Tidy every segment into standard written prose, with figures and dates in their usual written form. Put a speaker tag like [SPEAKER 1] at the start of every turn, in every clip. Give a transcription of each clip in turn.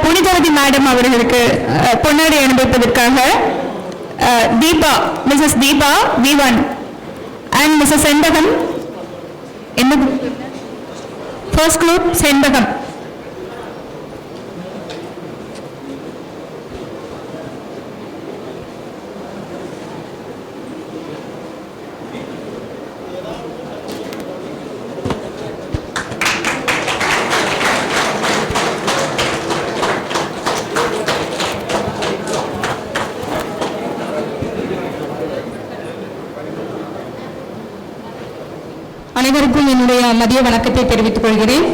[SPEAKER 1] Punithavathi madam அவர்களுக்கு பொன்னாடை அனுபவிப்பதற்காக Deepa, Mrs Deepa V1 and Mrs Shenbagam, என்ன ஃபர்ஸ்ட் குரூப் செண்பகம். அனைவருக்கும் என்னுடைய மதிய வணக்கத்தை தெரிவித்துக் கொள்கிறேன்.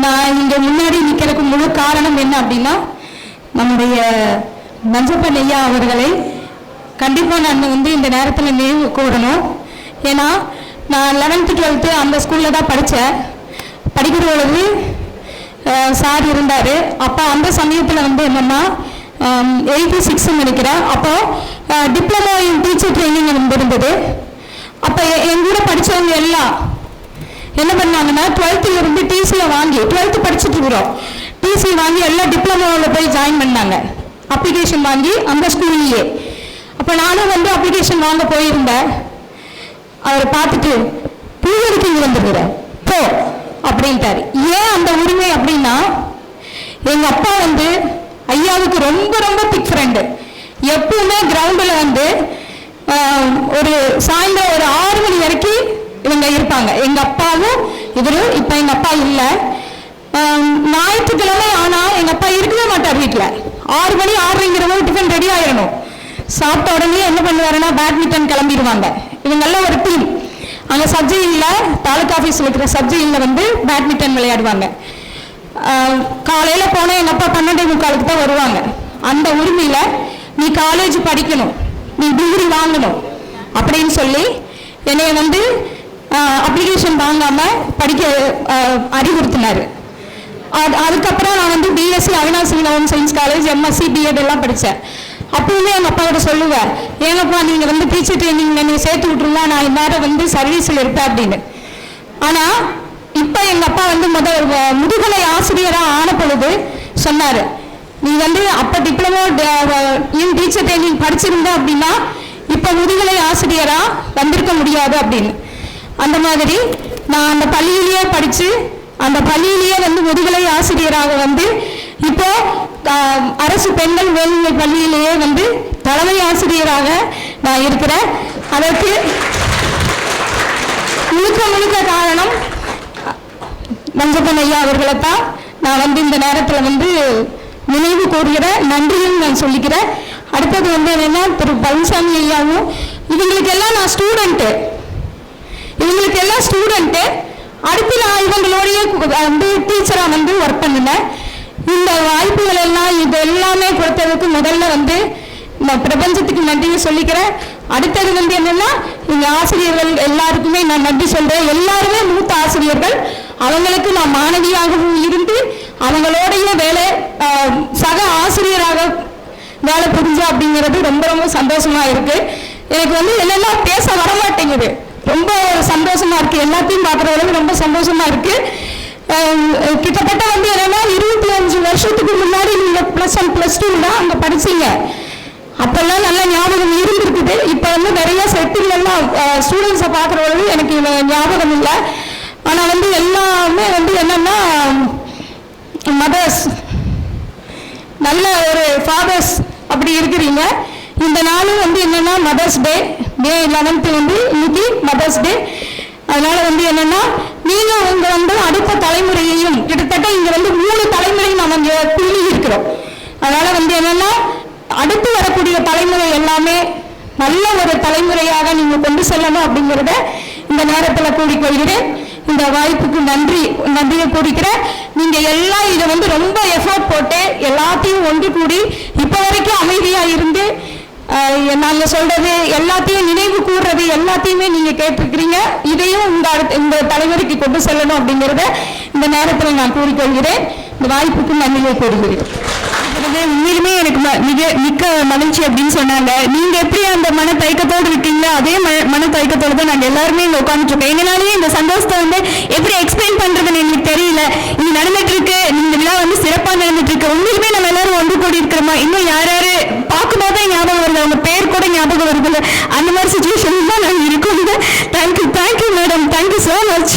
[SPEAKER 1] நான் இங்க முன்னாடி நிற்கிறதுக்கு முழு காரணம் என்ன அப்படின்னா, நம்முடைய மஞ்சப்பன் ஐயா அவர்களை கண்டிப்பாக நான் இந்த நேரத்தில் நினைவு கூறணும். ஏன்னா நான் 11th 12th அந்த ஸ்கூலில் தான் படித்தேன். படிக்கிற பொழுது சார் இருந்தார். அப்போ அந்த சமயத்தில் என்னென்னா 86 நினைக்கிறேன். அப்போது டிப்ளமோ இன் டீச்சர் ட்ரைனிங் இருந்தது. அப்போ என் கூட படித்தவங்க எல்லாம் என்ன பண்ணாங்கன்னா 12th இருந்து டிசியை வாங்கி 12th படிச்சுட்டு இருக்கிறோம். டிசி வாங்கி எல்லாம் டிப்ளமோவில் போய் ஜாயின் பண்ணாங்க. அப்ளிகேஷன் வாங்கி அந்த ஸ்கூல்லையே. அப்போ நானும் அப்ளிகேஷன் வாங்க போயிருந்தேன். அவரை பார்த்துட்டு பூவருக்கு இங்கே வந்துருக்குறேன் போ அப்படின்ட்டாரு. ஏன் அந்த உரிமை அப்படின்னா, எங்கள் அப்பா ஐயாவுக்கு ரொம்ப ரொம்ப திக் ஃப்ரெண்டு. எப்பவுமே கிரவுண்டில் ஒரு சாயந்தரம் ஒரு 6 மணி வரைக்கும் இவங்க இருப்பாங்க. எங்கள் அப்பாவும் இவரும். இப்போ எங்கள் அப்பா இல்லை. ஞாயிற்றுக்கிழமை ஆனால் எங்கள் அப்பா இருக்கவே மாட்டார் வீட்டில். 6 மணி 6:30 டிஃபன் ரெடி ஆயிடணும். சாப்பிட்ட உடனே என்ன பண்ணுவாருன்னா பேட்மிண்டன் கிளம்பிடுவாங்க. இவங்கெல்லாம் ஒரு டீம். அங்கே சப்ஜெக்டில் தாலுக்கா ஆஃபீஸில் இருக்கிற சப்ஜெக்டில் பேட்மிண்டன் விளையாடுவாங்க. காலையில் போனால் எங்கள் அப்பா 12:45 தான் வருவாங்க. அந்த உரிமையில் நீ காலேஜ் படிக்கணும், நீ டிகிரி வாங்கணும் அப்படின்னு சொல்லி என்னைய அப்ளிகேஷன் வாங்காமல் படிக்க அறிவுறுத்தினார். அதுக்கப்புறம் நான் BSc Avinashi home science college, MSc BEd எல்லாம் படித்தேன். அப்பவுமே எங்கள் அப்பா கிட்ட சொல்லுவேன், ஏங்கப்பா நீங்கள் டீச்சர் ட்ரைனிங் நீங்கள் சேர்த்து விட்ருங்களா, நான் இந்நேரம் சர்வீஸில் இருப்பேன் அப்படின்னு. ஆனால் இப்போ எங்கள் அப்பா முதுகலை ஆசிரியராக ஆன பொழுது சொன்னார், நீ அப்போ டிப்ளமோ இன் டீச்சர் ட்ரைனிங் படிச்சிருந்தா அப்படின்னா இப்போ முதுகலை ஆசிரியராக வந்திருக்க முடியாது அப்படின்னு. அந்த மாதிரி நான் அந்த பள்ளியிலேயே படித்து அந்த பள்ளியிலேயே முதுகலை ஆசிரியராக இப்போ அரசு பெண்கள் மேல்நிலை பள்ளியிலேயே தலைமை ஆசிரியராக நான் இருக்கிறேன். அதற்கு முழுக்க முழுக்க காரணம் மஞ்சப்பன் ஐயா அவர்களை தான் நான் இந்த நேரத்தில் நினைவு கூறுகிற நன்றியும் நான் சொல்லிக்கிறேன். அடுத்தது என்னன்னா திரு பழனிசாமி ஐயாவும் இவங்களுக்கெல்லாம் நான் ஸ்டூடெண்ட்டு. அடுத்து நான் இவங்களோடைய டீச்சராக ஒர்க் பண்ணினேன். இந்த வாய்ப்புகள் எல்லாம் இது எல்லாமே கொடுத்ததுக்கு முதல்ல நான் பிரபஞ்சத்துக்கு நன்றியை சொல்லிக்கிறேன். அடுத்தது என்னன்னா இந்த ஆசிரியர்கள் எல்லாருக்குமே நான் நன்றி சொல்றேன். எல்லாருமே மூத்த ஆசிரியர்கள். அவங்களுக்கு நான் மாணவியாகவும் இருந்து அவங்களோடைய வேலை சக ஆசிரியராக வேலை புரிஞ்சு அப்படிங்கிறது ரொம்ப ரொம்ப சந்தோஷமா இருக்கு. எனக்கு என்னென்னா பேச வரமாட்டேங்குது. ரொம்ப சந்தோஷமா இருக்கு. எல்லாத்தையும் பார்க்குறவங்களுக்கு ரொம்ப சந்தோஷமா இருக்கு. கிட்டத்தட்ட என்னன்னா 25 வருஷத்துக்கு முன்னாடி நீங்க +1 +2 தான் அங்கே படிச்சீங்க. அப்பெல்லாம் நல்ல ஞாபகம் இருந்திருக்குது. இப்போ நிறைய செட்டில் எல்லாம் ஸ்டூடெண்ட்ஸை பார்க்குறவங்களுக்கு எனக்கு ஞாபகம் இல்லை. ஆனால் எல்லாமே என்னன்னா மதர்ஸ், நல்ல ஒரு ஃபாதர்ஸ் அப்படி இருக்கிறீங்க. இந்த நாளும் என்னன்னா மதர்ஸ் டே, May 11th இன்னைக்கு மதர்ஸ் டே. அதனால என்னன்னா நீங்க உங்க அடுத்த தலைமுறையையும் கிட்டத்தட்ட இங்க 3 தலைமுறை நம்ம புள்ளி இருக்கிறோம். அதனால என்னன்னா அடுத்து வரக்கூடிய தலைமுறை எல்லாமே நல்ல ஒரு தலைமுறையாக நீங்க கொண்டு செல்லணும் அப்படிங்கிறத இந்த நேரத்தில் கூறிக்கொள்கிறேன். இந்த வாய்ப்புக்கு நன்றியை கூறிக்கிறேன். நீங்க எல்லாம் இதை ரொம்ப எஃபோர்ட் போட்டு எல்லாத்தையும் ஒன்று கூடி இப்போ வரைக்கும் அமைதியா இருந்து நாங்க சொல்றது எல்லாத்தையும் நினைவு கூறுறது எல்லாத்தையுமே நீங்க கேட்டிருக்கிறீங்க. இதையும் இந்த தலைமுறைக்கு கொண்டு செல்லணும் அப்படிங்கிறத இந்த நேரத்தில் நான் கூறிக்கொள்கிறேன். இந்த வாய்ப்புக்கு நன்றியை கூறுகிறேன். உண்மையிலுமே எனக்கு மிக்க மகிழ்ச்சி அப்படின்னு சொன்னாங்க. நீங்க எப்படி அந்த மன தயக்கத்தோடு இருக்கீங்களோ அதே மன தயக்கத்தோடு தான் நாங்க எல்லாருமே இங்க உட்காந்துட்டு இருக்கோம். எங்களாலேயே இந்த சந்தோஷத்தை எப்படி எக்ஸ்பிளைன் பண்றதுன்னு எங்களுக்கு தெரியல. இது நடந்துட்டு இருக்கு. இந்த விழா சிறப்பாக நடந்துட்டு இருக்கு. உண்மையிலுமே நம்ம எல்லாரும் ஒன்று கூடி இருக்கிறோமா? இன்னும் யார் யாரு பார்க்கும்போதே ஞாபகம் வருது, அவங்க பேர் கூட ஞாபகம் வருது. அந்த மாதிரி சுச்சுவேஷன் தான் நாங்கள் இருக்கோம். Thank you madam, thank you so much.